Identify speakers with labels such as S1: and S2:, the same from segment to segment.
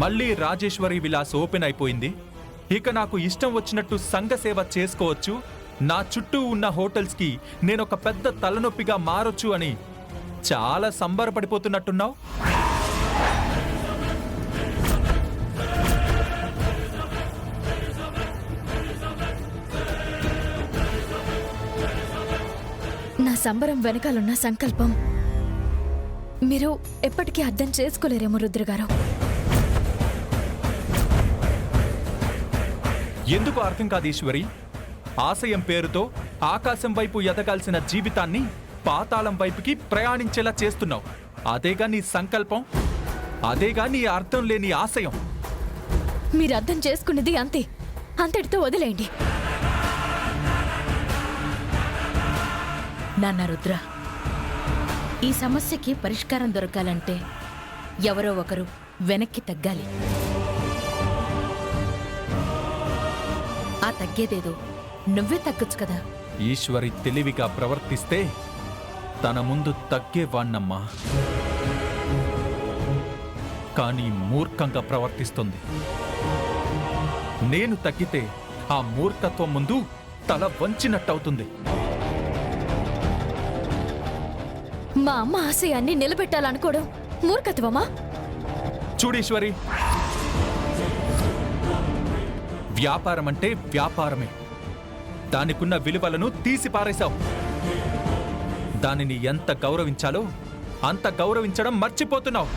S1: మళ్ళీ రాజేశ్వరి విలాస్ ఓపెన్ అయిపోయింది. ఇక నాకు ఇష్టం వచ్చినట్టు సంఘ సేవ చేసుకోవచ్చు, నా చుట్టూ ఉన్న హోటల్స్కి నేనొక పెద్ద తలనొప్పిగా మారొచ్చు అని చాలా సంబరపడిపోతున్నట్టున్నావు.
S2: నా సంబరం వెనకాలన్న సంకల్పం మీరు ఎప్పటికీ అర్థం చేసుకోలేరేమో రుద్రగారు.
S1: ఎందుకు అర్థం కాదు ఈశ్వరి? ఆశయం పేరుతో ఆకాశం వైపు ఎదగాల్సిన జీవితాన్ని పాతాళం వైపుకి ప్రయాణించేలా చేస్తున్నావు. అదేగా నీ సంకల్పం, అదేగా నీ అర్థం లేని ఆశయం.
S2: మీరు అర్థం చేసుకున్నది అంతే, అంతటితో వదిలేయండి.
S3: నాన్న రుద్ర, ఈ సమస్యకి పరిష్కారం దొరకాలంటే ఎవరో ఒకరు వెనక్కి తగ్గాలి. ఆ తగ్గేదేదో నువ్వే తగ్గొచ్చు కదా.
S1: ఈశ్వరి తెలివిగా ప్రవర్తిస్తే తన ముందు తగ్గేవాణ్ణమ్మా, కానీ మూర్ఖంగా ప్రవర్తిస్తుంది. నేను తగ్గితే ఆ మూర్ఖత్వం ముందు తల వంచినట్టవుతుంది.
S2: మా అమ్మ ఆశయాన్ని నిలబెట్టాలనుకోవడం మూర్ఖత్వమా?
S1: చూడీశ్వరి, వ్యాపారం అంటే వ్యాపారమే. దానికున్న విలువలను తీసి పారేశావు. దానిని ఎంత గౌరవించాలో అంత గౌరవించడం మర్చిపోతున్నావు.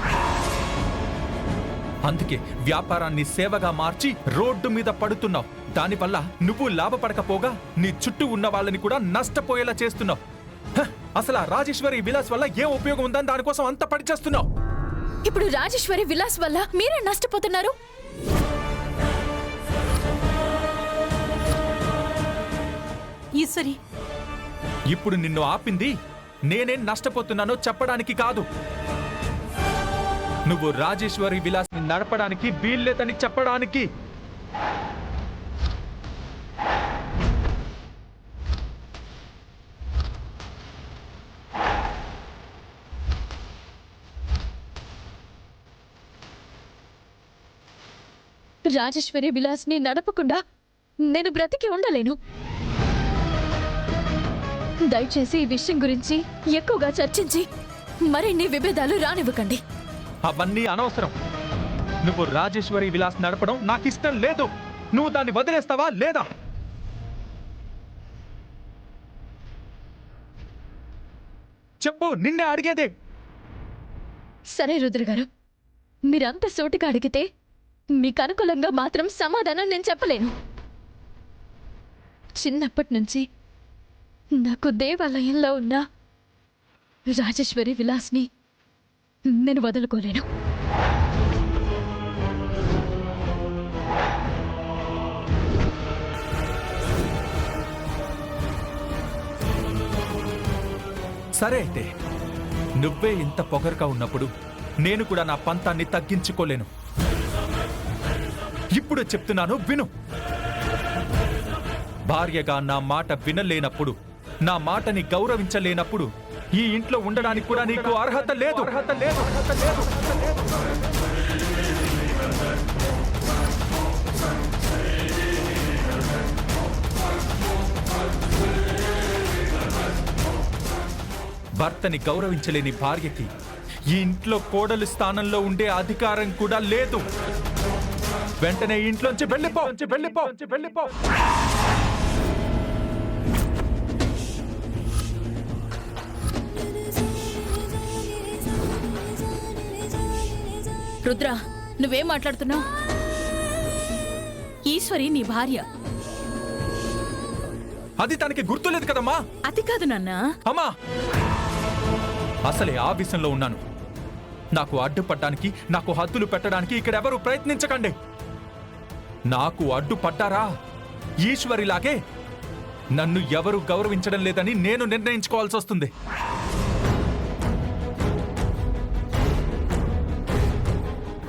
S1: అందుకే వ్యాపారాన్ని సేవగా మార్చి రోడ్డు మీద పడుతున్నావు. దానివల్ల నువ్వు లాభపడకపోగా నీ చుట్టూ ఉన్న వాళ్ళని కూడా నష్టపోయేలా చేస్తున్నావు. అసలు ఆ రాజేశ్వరి విలాస్ వల్ల ఏం ఉపయోగం ఉందని దానికోసం అంత పడిచేస్తున్నావు.
S2: ఇప్పుడు రాజేశ్వరి విలాస్ వల్ల మీరే నష్టపోతున్నారు.
S3: ఈశ్వరి,
S1: ఇప్పుడు నిన్ను ఆపింది నేనేం నష్టపోతున్నానో చెప్పడానికి కాదు, నువ్వు రాజేశ్వరి విలాస్ ని నడపడానికి వీల్లేదని చెప్పడానికి.
S2: రాజేశ్వరి విలాస్ ని నడపకుండా నేను బ్రతికి ఉండలేను. దయచేసి ఈ విషయం గురించి ఎక్కువగా చర్చించి మరిన్ని విభేదాలు రానివ్వకండి.
S1: అవన్నీ అనవసరం. నువ్వు రాజేశ్వరి విలాస్ నడపడం నాకు ఇష్టం లేదు. నువ్వు దాన్ని వదిలేస్తావా లేదా? చెప్పు, నిన్నే అడిగేదే.
S2: సరే రుద్ర గారు, మీరంత సోటిగా అడిగితే మీకు అనుకూలంగా మాత్రం సమాధానం నేను చెప్పలేను. చిన్నప్పటి నుంచి నాకు దేవాలయంలో ఉన్న రాజేశ్వరి విలాస్ని నేను వదులుకోలేను.
S1: సరే అయితే, నువ్వే ఇంత పొగరుగా ఉన్నప్పుడు నేను కూడా నా పంతాన్ని తగ్గించుకోలేను. ఇప్పుడు చెప్తున్నాను, విను. భార్యగా నా మాట వినలేనప్పుడు, నా మాటని గౌరవించలేనప్పుడు ఈ ఇంట్లో ఉండడానికి కూడా నీకు అర్హత లేదు. భర్తని గౌరవించలేని భార్యకి ఈ ఇంట్లో కోడలు స్థానంలో ఉండే అధికారం కూడా లేదు. వెంటనే ఇంట్లోంచి వెళ్ళిపో.
S3: రుద్ర, నువ్వేం మాట్లాడుతున్నావు? ఈశ్వరి నీ భార్య.
S1: అది తనకి గుర్తులేదు కదమ్మా.
S3: అది కాదు నాన్న.
S1: అమ్మా, అసలే ఆవేశంలో ఉన్నాను. నాకు అడ్డుపడ్డానికి, నాకు హద్దులు పెట్టడానికి ఇక్కడెవరూ ప్రయత్నించకండి. నాకు అడ్డుపడ్డారా ఈశ్వరిలాగే నన్ను ఎవరు గౌరవించడం లేదని నేను నిర్ణయించుకోవాల్సి వస్తుంది.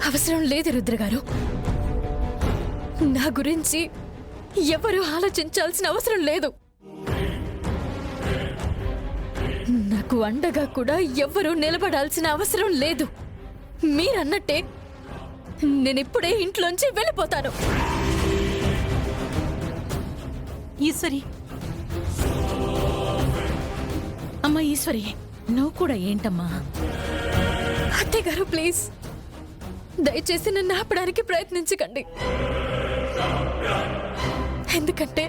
S2: అవసరం లేదు రుద్ర గారు. నా గురించి ఎవరు ఆలోచించాల్సిన అవసరం లేదు. నాకు అండగా కూడా ఎవ్వరూ నిలబడాల్సిన అవసరం లేదు. మీరన్నట్టే నేనిప్పుడే ఇంట్లోంచి వెళ్ళిపోతాను.
S3: ఈశ్వరి, అమ్మా ఈశ్వరి, నువ్వు కూడా ఏంటమ్మా?
S2: అత్తయ్య గారు ప్లీజ్, దయచేసి నన్ను ఆపడానికి ప్రయత్నించకండి. ఎందుకంటే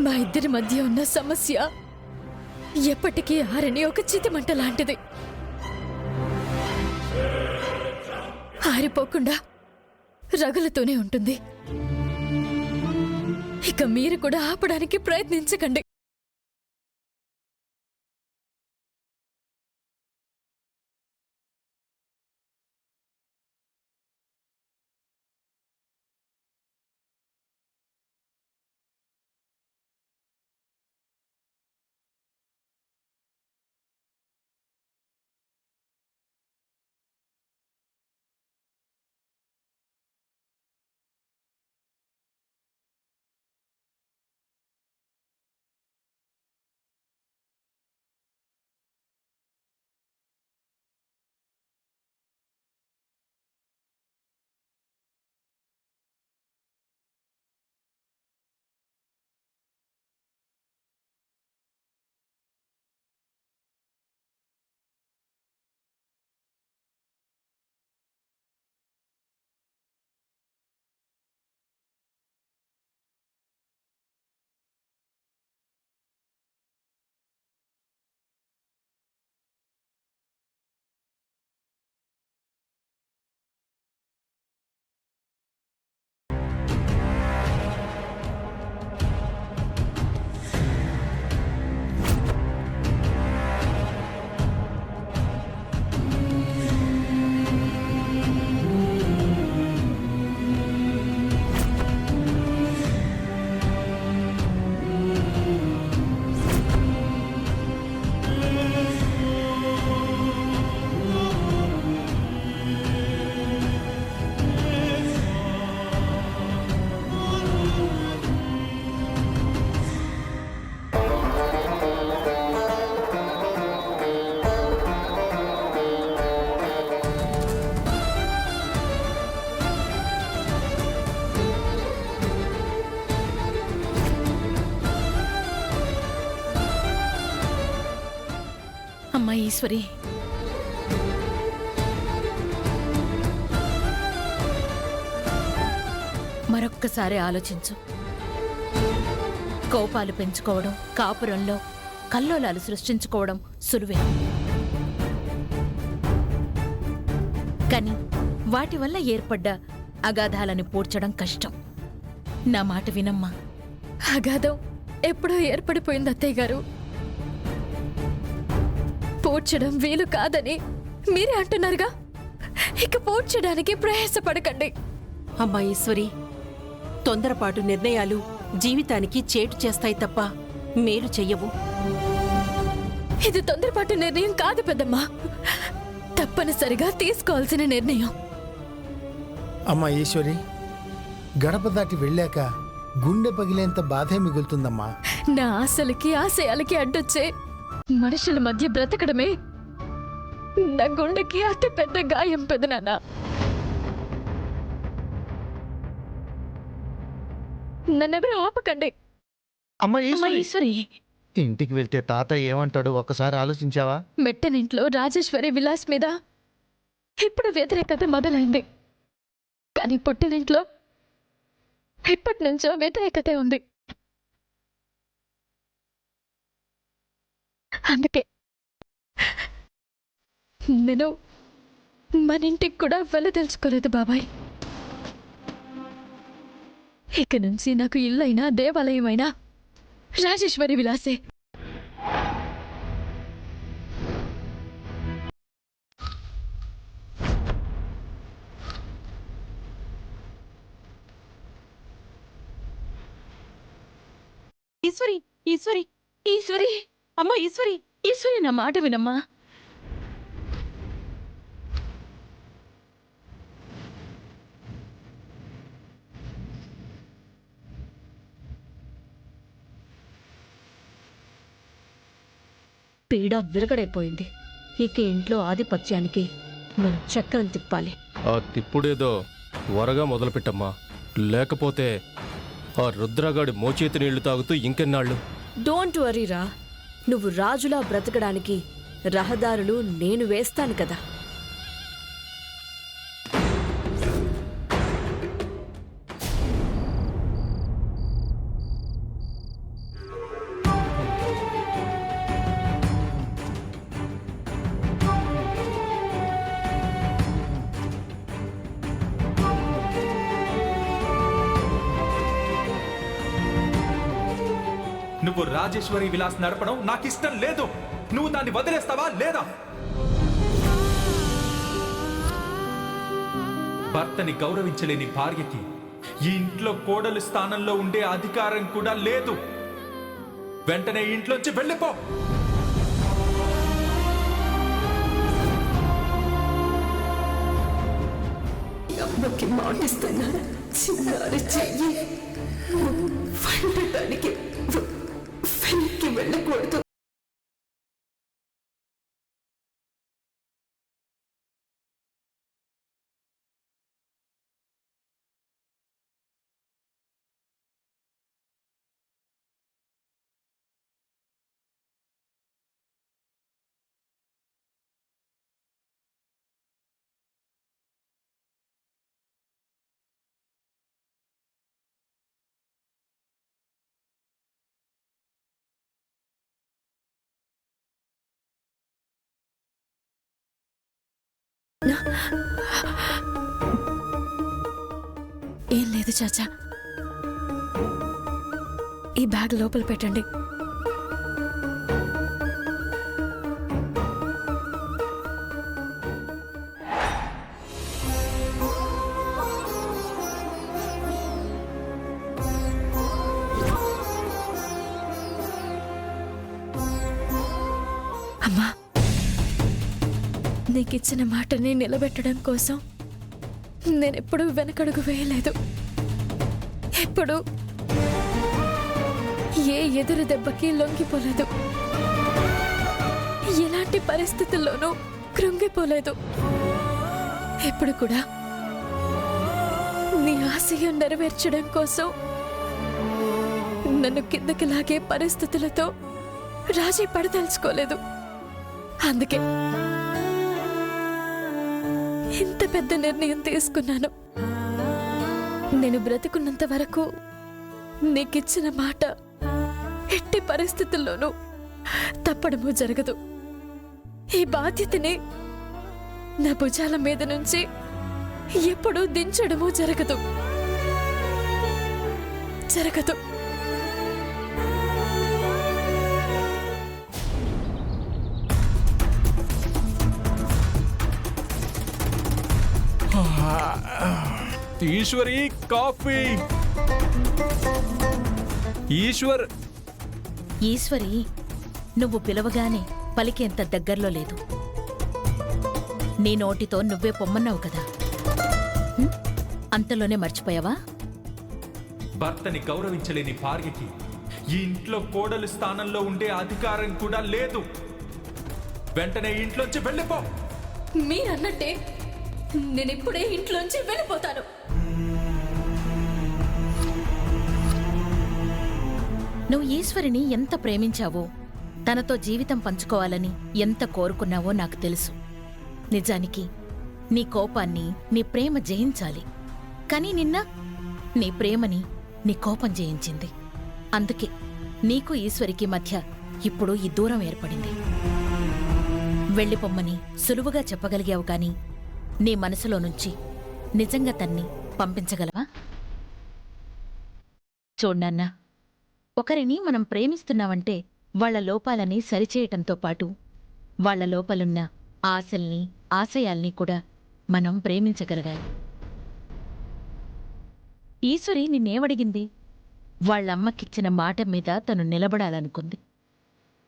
S2: మా ఇద్దరి మధ్య ఉన్న సమస్య ఎప్పటికీ ఆరని ఒక చితిమంట లాంటిది. ఆరిపోకుండా రగులుతూనే ఉంటుంది. ఇక మీరు కూడా ఆపడానికి ప్రయత్నించకండి.
S3: అమ్మా ఈశ్వరి, మరొక్కసారి ఆలోచించు. కోపాలు పెంచుకోవడం, కాపురంలో కల్లోలాలు సృష్టించుకోవడం సులువే. కానీ వాటి వల్ల ఏర్పడ్డ అగాధాలని పూడ్చడం కష్టం. నా మాట వినమ్మా.
S2: అగాధం ఎప్పుడో ఏర్పడిపోయింది అత్తయ్య గారు. పూడ్చడం వీలు కాదని మీరే అంటున్నారుగా. ఇక పూడ్చడానికి ప్రయాసపడకండి.
S4: అమ్మా ఈశ్వరి, తొందరపాటు నిర్ణయాలు జీవితానికి చేటు చేస్తాయి తప్ప మేలు చెయ్యవు.
S2: ఇది తొందరపాటు నిర్ణయం కాదు పెద్దమ్మా, తప్పనిసరిగా తీసుకోవాల్సిన నిర్ణయం.
S5: అమ్మా ఈశ్వరి, గడప దాటి వెళ్ళాక గుండె పగిలేంత బాధే మిగులుతుందమ్మా.
S2: నా ఆశలకి ఆశయాలకి అడ్డొచ్చే మనుషుల మధ్య బ్రతకడమే నా గుండెకి అతి పెద్ద గాయం పెదనాన్న. నన్నెవరూ ఆపకండి.
S6: అమ్మ
S2: అమ్మా
S6: ఈశ్వరి,
S2: ఈశ్వరి,
S6: ఇంటికి వెళ్తే తాతయ్య ఏమంటాడు ఒక్కసారి ఆలోచించావా?
S2: మెట్టనింట్లో రాజేశ్వరి విలాస్ మీద ఇప్పుడు వ్యతిరేకత మొదలైంది. కానీ పుట్టినింట్లో ఇప్పటి నుంచో వ్యతిరేకతే ఉంది. అందుకే నేను మన ఇంటికి కూడా వెళ్ళదలుచుకోలేదు బాబాయ్. ఇక నుంచి నాకు ఇల్లైనా దేవాలయమైనా రాజేశ్వరి విలాసే.
S4: ఈశ్వరి, ఈశ్వరి,
S2: ఈశ్వరి,
S4: అమ్మా ఈశ్వరి,
S2: ఈశ్వరి నా మాట వినమ్మా.
S7: పీడ విరగడైపోయింది. ఇక ఇంట్లో ఆధిపత్యానికి మనం చక్రం తిప్పాలి. ఆ తిప్పుడేదో త్వరగా మొదలుపెట్టమ్మా, లేకపోతే ఆ రుద్రగాడి మోచేతి నీళ్లు తాగుతూ ఇంకెన్నాళ్ళు?
S8: డోంట్ వరీరా, నువ్వు రాజులా బ్రతకడానికి రహదారులు నేను వేస్తాను కదా.
S1: నువ్వు రాజేశ్వరి విలాస్ నడపడం నాకు ఇష్టం లేదు. నువ్వు దాన్ని వదిలేస్తావా లేదా? భర్తని గౌరవించలేని భార్యకి ఈ ఇంట్లో కోడలు స్థానంలో ఉండే అధికారం కూడా లేదు. వెంటనే ఇంట్లోంచి వెళ్ళిపో.
S8: అమ్మకి మాటిస్తున్నాను, చిన్నారి చెయ్యి వండటానికి వెనక్కి వెళ్ళకూడదు.
S2: ఏం లేదు చాచా, ఈ బ్యాగ్ లోపల పెట్టండి. అమ్మా, నీకిచ్చిన మాటని నిలబెట్టడం కోసం నేనెప్పుడూ వెనకడుగు వేయలేదు. ఎప్పుడు ఏ ఎదురు దెబ్బకి లొంగిపోలేదు. ఎలాంటి పరిస్థితుల్లోనూ కృంగిపోలేదు. ఎప్పుడు కూడా నీ ఆశయం నెరవేర్చడం కోసం నన్ను కిందకి లాగే పరిస్థితులతో రాజీ పడదలుచుకోలేదు. అందుకే ఇంత పెద్ద నిర్ణయం తీసుకున్నాను. నేను బ్రతుకున్నంత వరకు నీకిచ్చిన మాట ఎట్టి పరిస్థితుల్లోనూ తప్పడము జరగదు. ఈ బాధ్యతని నా భుజాల మీద నుంచి ఎప్పుడూ దించడము జరగదు.
S1: ఈశ్వరి, కాఫీ.
S3: ఈశ్వరి, నువ్వు పిలవగానే పలికేంత దగ్గరలో లేదు. నీ నోటితో నువ్వే పొమ్మన్నావు కదా, అంతలోనే మర్చిపోయావా?
S1: భర్తని గౌరవించలేని భార్యకి ఈ ఇంట్లో కోడలు స్థానంలో ఉండే అధికారం కూడా లేదు. వెంటనే ఇంట్లోంచి వెళ్ళిపో.
S2: మీరన్నట్టే నేనిప్పుడే ఇంట్లోంచి వెళ్ళిపోతాను.
S3: నువ్వు ఈశ్వరిని ఎంత ప్రేమించావో, తనతో జీవితం పంచుకోవాలని ఎంత కోరుకున్నావో నాకు తెలుసు. నిజానికి నీ కోపాన్ని నీ ప్రేమ జయించాలి. కానీ నిన్న నీ ప్రేమని నీ కోపం జయించింది. అందుకే నీకు ఈశ్వరికి మధ్య ఇప్పుడు ఈ దూరం ఏర్పడింది. వెళ్ళిపొమ్మని సులువుగా చెప్పగలిగావు, కానీ నీ మనసులో నుంచి నిజంగా తన్ని పంపించగలవా? చూడ్నాన్నా, ఒకరిని మనం ప్రేమిస్తున్నామంటే వాళ్ల లోపాలని సరిచేయటంతో పాటు వాళ్ల లోపలున్న ఆశల్ని, ఆశయాల్ని కూడా మనం ప్రేమించగలగాలి. ఈశ్వరి నిన్నేమడిగింది? వాళ్లమ్మకిచ్చిన మాట మీద తను నిలబడాలనుకుంది.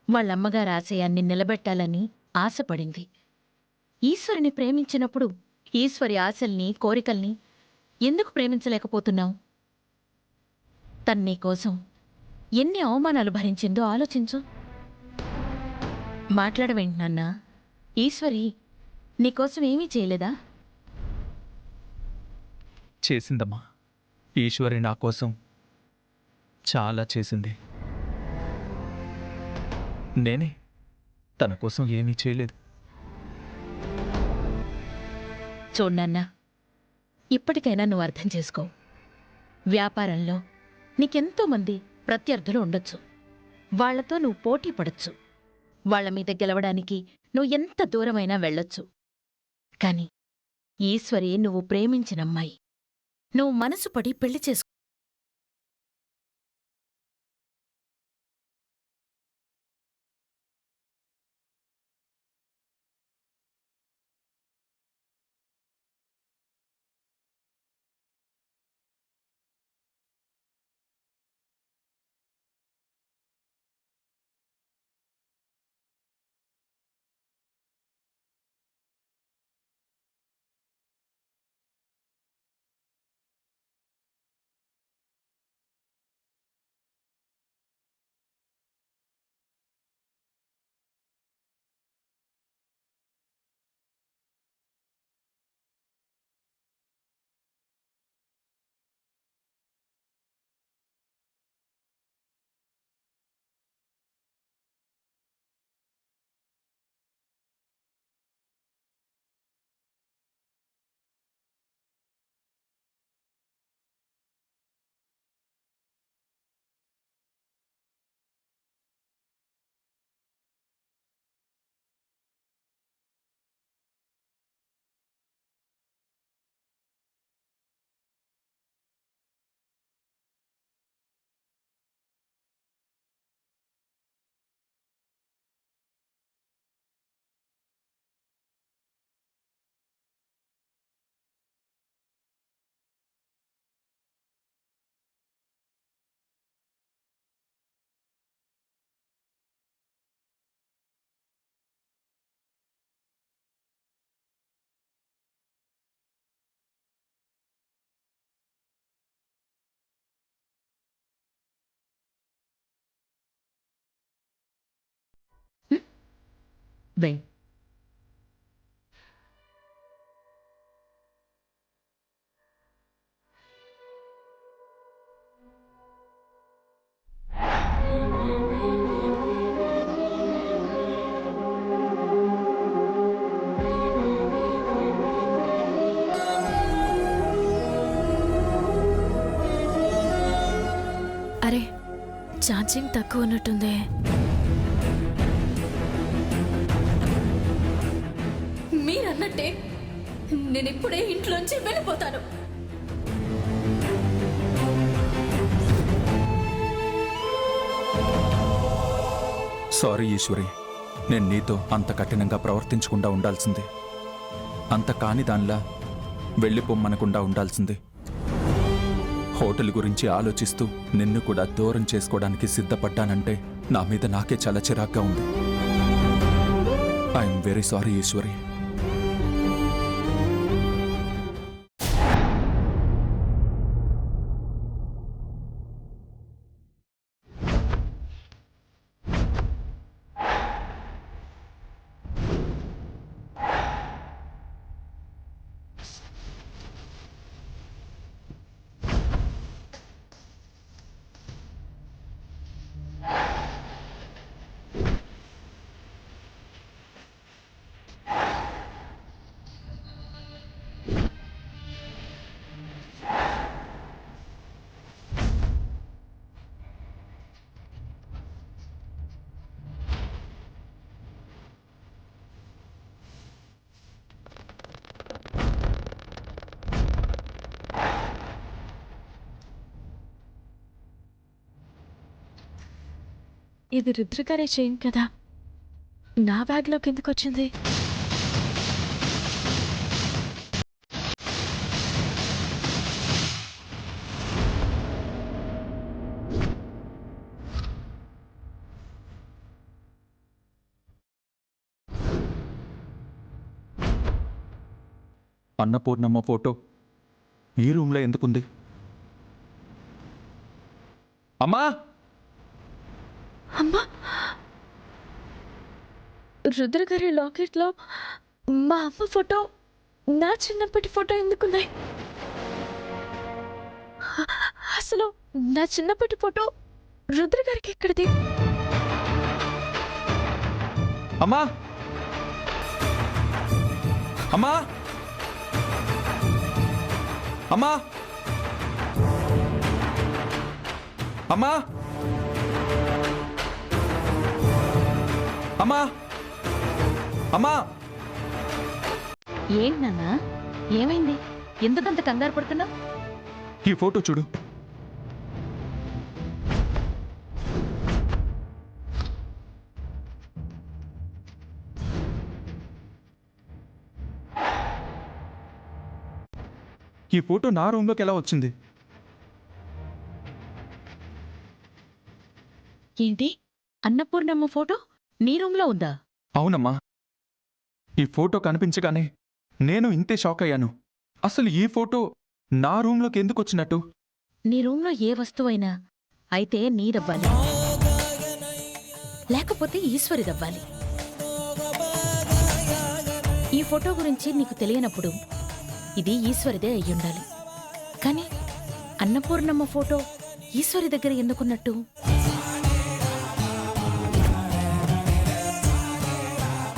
S3: వాళ్ళమ్మగారి ఆశయాన్ని నిలబెట్టాలని ఆశపడింది. ఈశ్వరిని ప్రేమించినప్పుడు ఈశ్వరి ఆశల్ని, కోరికల్ని ఎందుకు ప్రేమించలేకపోతున్నావు? తన్ని కోసం ఎన్ని అవమానాలు భరించిందో ఆలోచించు. మాట్లాడవేంటి నాన్నా? ఈశ్వరి నీకోసం ఏమీ చేయలేదా?
S1: చేసిందమ్మా. ఈశ్వరి నా కోసం చాలా చేసింది. నేనే తన కోసం ఏమీ చేయలేదు.
S3: చూడన్నా, ఇప్పటికైనా నువ్వు అర్థం చేసుకో. వ్యాపారంలో నీకెంతో మంది ప్రత్యర్థులు ఉండొచ్చు. వాళ్లతో నువ్వు పోటీ పడొచ్చు. వాళ్ల మీద గెలవడానికి నువ్వు ఎంత దూరమైనా వెళ్ళొచ్చు. కాని ఈశ్వరి నువ్వు ప్రేమించినమ్మాయి. నువ్వు మనసు పడి పెళ్లి చేసుకో. వెయ్.
S2: అరే, ఛార్జింగ్ తక్కువ ఉన్నట్టుంది. మీరన్నట్టే నేనిప్పుడే ఇంట్లోంచి వెళ్ళిపోతాను.
S1: సారీ ఈశ్వరి, నేను నీతో అంత కఠినంగా ప్రవర్తించకుండా ఉండాల్సింది. అంత కాని దానిలా వెళ్ళిపోమ్మనకుండా ఉండాల్సింది. హోటల్ గురించి ఆలోచిస్తూ నిన్ను కూడా దూరం చేసుకోవడానికి సిద్ధపడ్డానంటే నా మీద నాకే చాలా చిరాగ్గా ఉంది. I'm very sorry Eshwari.
S2: ఇది రుద్రగారే చైన్ కదా, నా బ్యాగ్లోకి ఎందుకు వచ్చింది?
S1: అన్నపూర్ణమ్మ ఫోటో ఈ రూమ్లో ఎందుకుంది? అమ్మా!
S2: అమ్మా, రుద్రగారి లాకెట్లో మా అమ్మ ఫోటో, నా చిన్నప్పటి ఫోటో ఎందుకున్నాయి? అసలు నా చిన్నప్పటి ఫోటో రుద్ర గారికి ఎక్కడిది?
S1: అమ్మా అమ్మా అమ్మా అమ్మా అమ్మా అమ్మా
S3: ఏంటన్నా? ఏమైంది? ఎందుకంత కంగారు పడుతున్నావు?
S1: ఈ ఫోటో చూడు. ఈ ఫోటో నా రూమ్లోకి ఎలా వచ్చింది?
S3: ఏంటి? అన్నపూర్ణమ్మ ఫోటో నీ రూమ్లో ఉందా?
S1: అవునమ్మా. ఈ ఫోటో కనిపించగానే నేను ఇంతే షాక్ అయ్యాను. అసలు ఈ ఫోటో నా రూమ్లోకి ఎందుకు వచ్చినట్టు?
S3: నీ రూమ్లో ఏ వస్తువైనా అయితే నీదవ్వాలి, లేకపోతే ఈశ్వరిదవ్వాలి. ఈ ఫోటో గురించి నీకు తెలియనప్పుడు ఇది ఈశ్వరిదే అయ్యుండాలి. కానీ అన్నపూర్ణమ్మ ఫోటో ఈశ్వరి దగ్గర ఎందుకున్నట్టు?